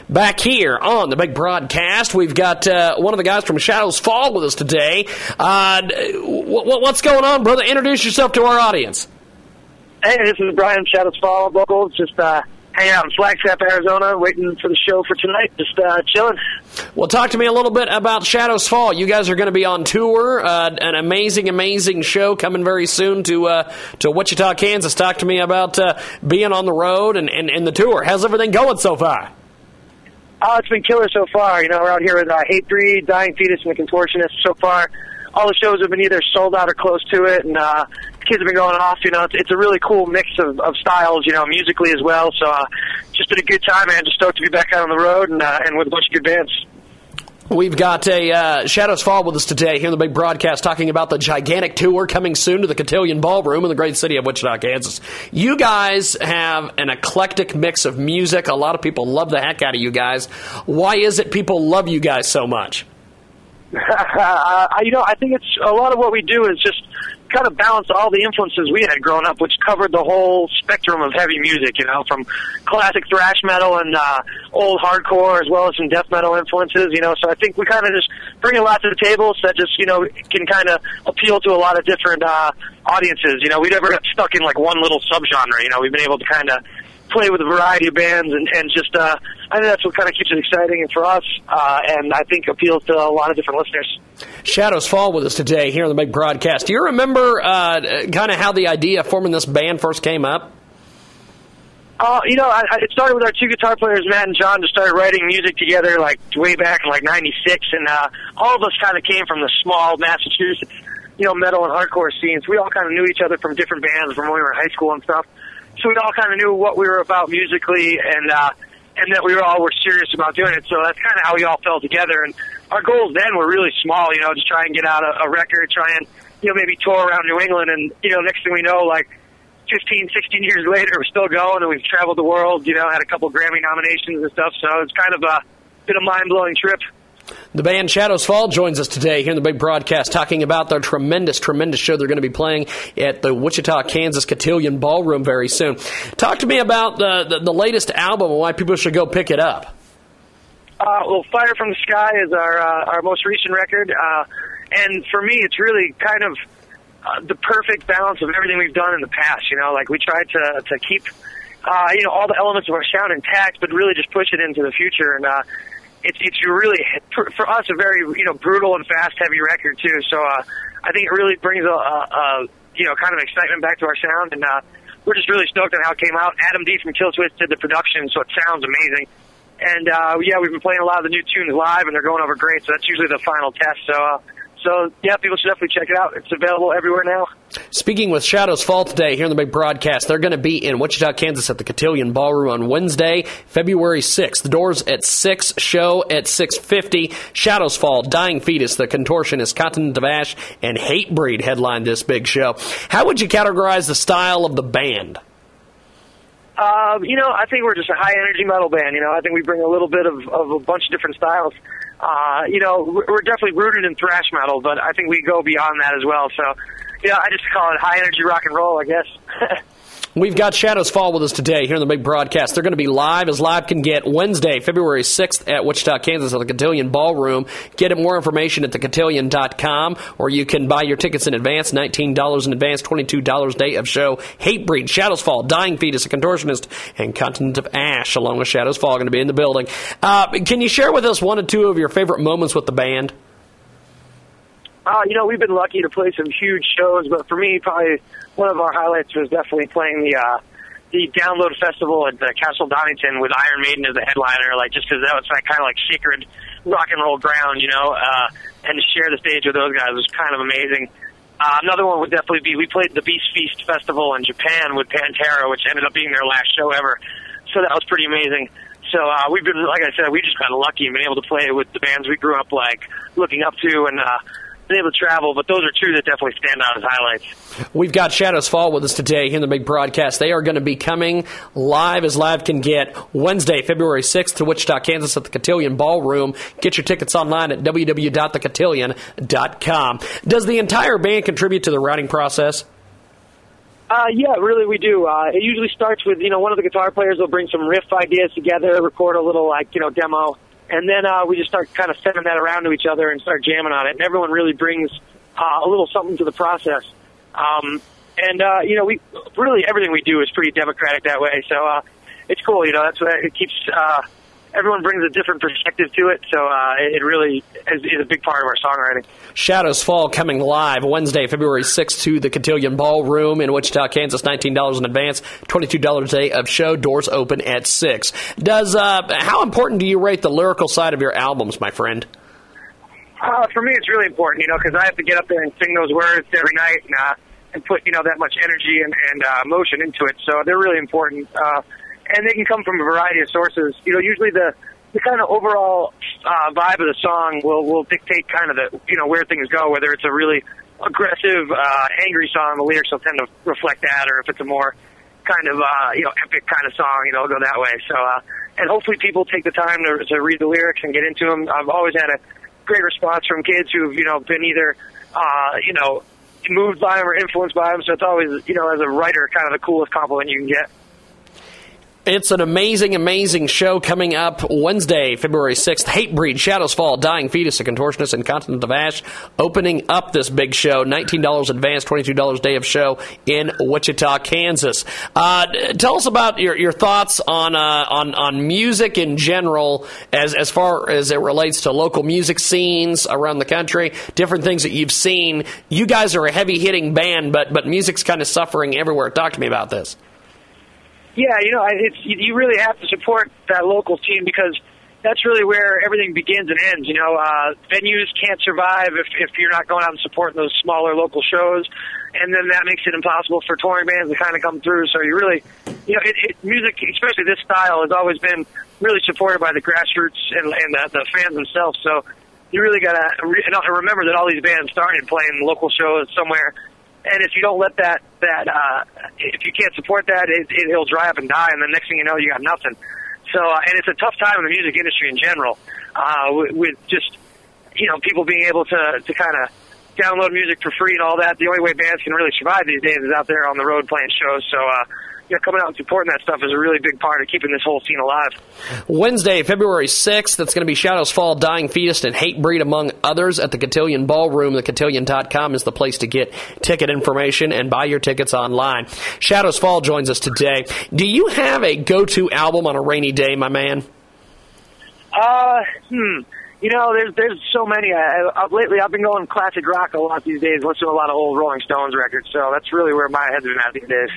Back here on the big broadcast, we've got one of the guys from Shadows Fall with us today. What's going on, brother? Introduce yourself to our audience. Hey, this is Brian, Shadows Fall vocals. Just hanging out in Flagstaff, Arizona, waiting for the show for tonight. Just chilling. Well, talk to me a little bit about Shadows Fall. You guys are going to be on tour. An amazing show coming very soon to Wichita, Kansas. Talk to me about being on the road and the tour. How's everything going so far? It's been killer so far. We're out here with Hatebreed, Dying Fetus, and the Contortionist. So far, all the shows have been either sold out or close to it, and the kids have been going off. It's a really cool mix of styles, musically as well. So just been a good time, man. Just stoked to be back out on the road and with a bunch of good bands. We've got a Shadows Fall with us today here in the big broadcast talking about the gigantic tour coming soon to the Cotillion Ballroom in the great city of Wichita, Kansas. You guys have an eclectic mix of music. A lot of people love the heck out of you guys. Why is it people love you guys so much? I think it's a lot of what we do is just kind of balance all the influences we had growing up, which covered the whole spectrum of heavy music, from classic thrash metal and old hardcore as well as some death metal influences, So I think we kind of just bring a lot to the table so that just, can kind of appeal to a lot of different audiences. We never got stuck in like one little subgenre, We've been able to kind of play with a variety of bands and just I think that's what kind of keeps it exciting and for us and I think appeals to a lot of different listeners. Shadows Fall with us today here on the big broadcast. Do you remember kind of how the idea of forming this band first came up? It started with our two guitar players, Matt and John, just started writing music together like way back in like '96, and all of us kind of came from the small Massachusetts, metal and hardcore scenes. We all kind of knew each other from different bands from when we were in high school and stuff. So we all kind of knew what we were about musically, and that we all were serious about doing it. So that's kind of how we all fell together. And our goals then were really small, just try and get out a record, try and, maybe tour around New England. And, next thing we know, like 15, 16 years later, we're still going, and we've traveled the world, had a couple Grammy nominations and stuff. So it's kind of been a mind-blowing trip. The band Shadows Fall joins us today here in the big broadcast talking about their tremendous show they're going to be playing at the Wichita, Kansas Cotillion Ballroom very soon. Talk to me about the latest album and why people should go pick it up. Well, Fire from the Sky is our most recent record, and for me it's really kind of the perfect balance of everything we've done in the past. Like we tried to keep all the elements of our sound intact, but really just push it into the future. And it's really, for us, a very, brutal and fast, heavy record, too. So I think it really brings a kind of excitement back to our sound, and we're just really stoked on how it came out. Adam D. from Killswitch did the production, so it sounds amazing. And, we've been playing a lot of the new tunes live, and they're going over great, so that's usually the final test. So, people should definitely check it out. It's available everywhere now. Speaking with Shadows Fall today here in the big broadcast, they're going to be in Wichita, Kansas at the Cotillion Ballroom on Wednesday, February 6th. The doors at 6, show at 6:50. Shadows Fall, Dying Fetus, The Contortionist, Continent of Ash, and Hatebreed headline this big show. How would you categorize the style of the band? I think we're just a high-energy metal band. I think we bring a little bit of a bunch of different styles. We're definitely rooted in thrash metal, but I think we go beyond that as well. So, I just call it high-energy rock and roll, I guess. We've got Shadows Fall with us today here in the big broadcast. They're going to be live as live can get Wednesday, February 6th at Wichita, Kansas at the Cotillion Ballroom. Get more information at thecotillion.com, or you can buy your tickets in advance, $19 in advance, $22 day of show. Hatebreed, Shadows Fall, Dying Fetus, A Contortionist, and Continent of Ash, along with Shadows Fall, going to be in the building. Can you share with us one or two of your favorite moments with the band? We've been lucky to play some huge shows, but for me, probably one of our highlights was definitely playing the Download Festival at Castle Donington with Iron Maiden as the headliner, just because that was kind of like sacred rock and roll ground, and to share the stage with those guys was kind of amazing. Another one would definitely be, we played the Beast Feast Festival in Japan with Pantera, which ended up being their last show ever, so that was pretty amazing. So we've been, like I said, we just got lucky and been able to play with the bands we grew up looking up to, and been able to travel, but those are two that definitely stand out as highlights. We've got Shadows Fall with us today here in the big broadcast. They are going to be coming live as live can get Wednesday, February 6th to Wichita, Kansas at the Cotillion Ballroom. Get your tickets online at www.thecotillion.com. Does the entire band contribute to the writing process? Yeah, really we do. It usually starts with, one of the guitar players will bring some riff ideas together, record a little, demo, and then we just start kind of sending that around to each other and start jamming on it. And everyone really brings a little something to the process. We really, everything we do is pretty democratic that way. So it's cool, that's what it keeps... Everyone brings a different perspective to it, so it really is a big part of our songwriting. Shadows Fall coming live Wednesday, February 6th to the Cotillion Ballroom in Wichita, Kansas. $19 in advance, $22 a day of show. Doors open at 6. How important do you rate the lyrical side of your albums, my friend? For me, it's really important, because I have to get up there and sing those words every night and put, that much energy and emotion into it. So they're really important. And they can come from a variety of sources. Usually the kind of overall vibe of the song will dictate kind of where things go. Whether it's a really aggressive, angry song, the lyrics will tend to reflect that, or if it's a more kind of epic kind of song, it'll go that way. So and hopefully people take the time to read the lyrics and get into them. I've always had a great response from kids who've been either moved by them or influenced by them. So it's always as a writer kind of the coolest compliment you can get. It's an amazing, amazing show coming up Wednesday, February 6th. Hatebreed, Shadows Fall, Dying Fetus, A Contortionist, and Continent of Ash opening up this big show. $19 advance, $22 day of show in Wichita, Kansas. Tell us about your thoughts on music in general as far as it relates to local music scenes around the country, different things that you've seen. You guys are a heavy-hitting band, but music's kind of suffering everywhere. Talk to me about this. Yeah, you really have to support that local team because that's really where everything begins and ends. Venues can't survive if you're not going out and supporting those smaller local shows, and then that makes it impossible for touring bands to kind of come through. So you really, music, especially this style, has always been really supported by the grassroots and the fans themselves. So you really got to remember that all these bands started playing local shows somewhere. And if you don't let if you can't support that, it'll dry up and die, and the next thing you know, you got nothing. So, and it's a tough time in the music industry in general, with just, people being able to kind of download music for free and all that. The only way bands can really survive these days is out there on the road playing shows. So, coming out and supporting that stuff is a really big part of keeping this whole scene alive. Wednesday, February 6th, that's going to be Shadows Fall, Dying Fetus, and Hatebreed, among others, at the Cotillion Ballroom. The Cotillion.com is the place to get ticket information and buy your tickets online. Shadows Fall joins us today. Do you have a go-to album on a rainy day, my man? There's so many. Lately, I've been going classic rock a lot these days, listening to a lot of old Rolling Stones records, so that's really where my head's been at these days.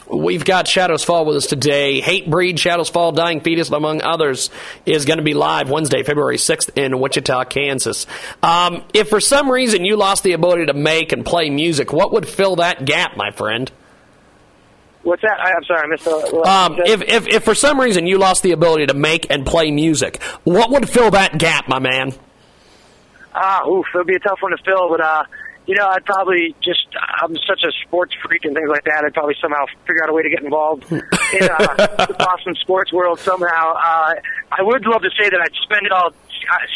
We've got Shadows Fall with us today. Hatebreed, Shadows Fall, Dying Fetus, among others, is going to be live Wednesday, February 6th in Wichita, Kansas. If for some reason you lost the ability to make and play music, what would fill that gap, my friend? What's that? I'm sorry, I missed the... If for some reason you lost the ability to make and play music, what would fill that gap, my man? It would be a tough one to fill, but... I'd probably I'm such a sports freak and things like that, I'd probably somehow figure out a way to get involved in the Boston sports world somehow. I would love to say that I'd spend it all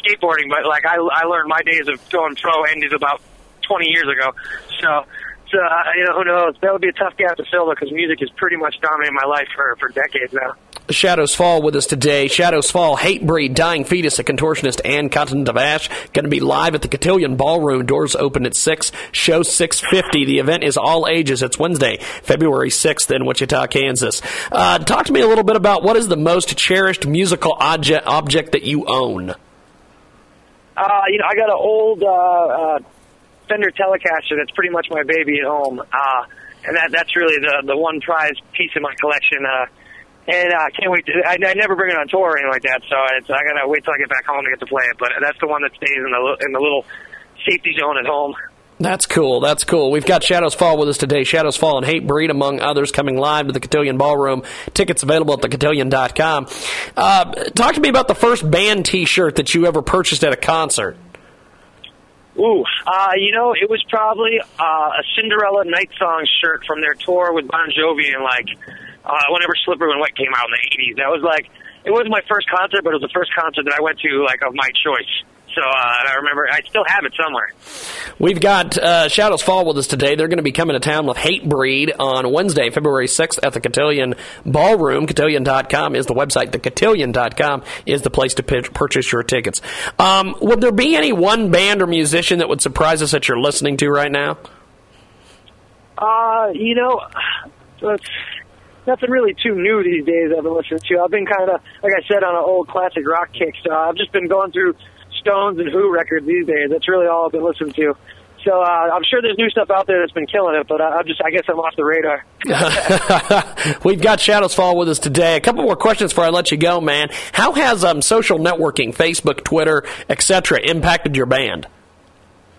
skateboarding, but I learned my days of going pro ended about 20 years ago. So who knows? That would be a tough gap to fill, though, because music has pretty much dominated my life for decades now. Shadows Fall with us today. Shadows Fall, Hatebreed, Dying Fetus, A Contortionist, and Continent of Ash. Going to be live at the Cotillion Ballroom. Doors open at 6. Show 6:50. The event is all ages. It's Wednesday, February 6th in Wichita, Kansas. Talk to me a little bit about what is the most cherished musical object that you own? I got an old Fender Telecaster that's pretty much my baby at home. And that's really the one prized piece of my collection. And I can't wait I never bring it on tour or anything like that, so I gotta wait till I get back home to get to play it. But that's the one that stays in the little safety zone at home. That's cool. That's cool. We've got Shadows Fall with us today. Shadows Fall and Hatebreed, among others, coming live to the Cotillion Ballroom. Tickets available at thecotillion.com. Talk to me about the first band T-shirt that you ever purchased at a concert. It was probably a Cinderella Night Song shirt from their tour with Bon Jovi and whenever Slippery When Wet came out in the 80s. That was it wasn't my first concert, but it was the first concert that I went to of my choice. So and I remember, I still have it somewhere. We've got Shadows Fall with us today. They're going to be coming to town with Hatebreed on Wednesday, February 6th at the Cotillion Ballroom. Cotillion.com is the website. The Cotillion.com is the place to purchase your tickets. Would there be any one band or musician that would surprise us that you're listening to right now? It's nothing really too new these days I've been listening to. I've been kind of, like I said, on an old classic rock kick, so I've just been going through Stones and Who records these days. That's really all I've been listening to. So I'm sure there's new stuff out there that's been killing it, but I guess I'm off the radar. We've got Shadows Fall with us today. A couple more questions before I let you go, man. How has social networking, Facebook, Twitter, etc., impacted your band?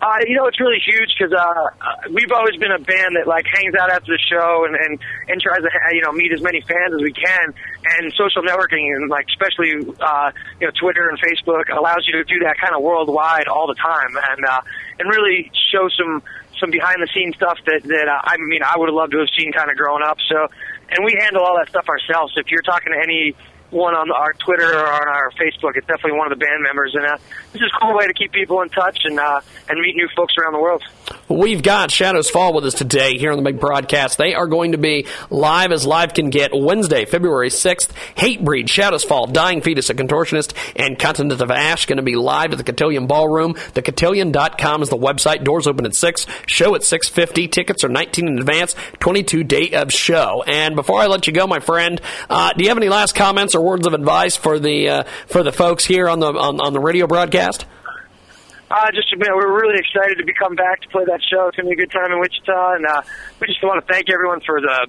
It's really huge because we've always been a band that hangs out after the show and tries to meet as many fans as we can. And social networking and especially Twitter and Facebook allows you to do that kind of worldwide all the time and really show some behind the scenes stuff that I would have loved to have seen kind of growing up. So, and we handle all that stuff ourselves. If you're talking to anyone on our Twitter or on our Facebook, it's definitely one of the band members, and this is a cool way to keep people in touch and meet new folks around the world. We've got Shadows Fall with us today here on the big broadcast. They are going to be live as live can get Wednesday, February 6th. Hatebreed, Shadows Fall, Dying Fetus, A Contortionist, and Continent of Ash going to be live at the Cotillion Ballroom. The Cotillion.com is the website. Doors open at 6. Show at 6:50. Tickets are $19 in advance. 22 day of show. And before I let you go, my friend, do you have any last comments or words of advice for the folks here on the radio broadcast? We're really excited to come back to play that show. It's going to be a good time in Wichita, and we just want to thank everyone for the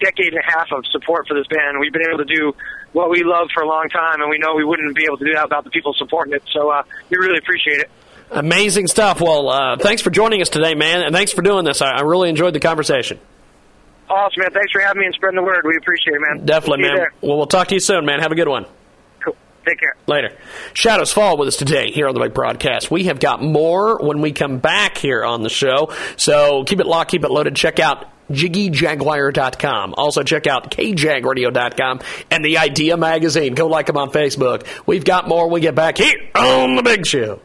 decade and a half of support for this band. We've been able to do what we love for a long time, and we know we wouldn't be able to do that without the people supporting it. So we really appreciate it. Amazing stuff. Well, thanks for joining us today, man, and thanks for doing this. I really enjoyed the conversation. Awesome, man. Thanks for having me and spreading the word. We appreciate it, man. Definitely, man. Well, we'll talk to you soon, man. Have a good one. Take care. Later. Shadows Fall with us today here on the big broadcast. We have got more when we come back here on the show. So keep it locked, keep it loaded. Check out JiggyJaguar.com. Also check out KJagRadio.com and The Idea Magazine. Go like them on Facebook. We've got more when we get back here on the big show.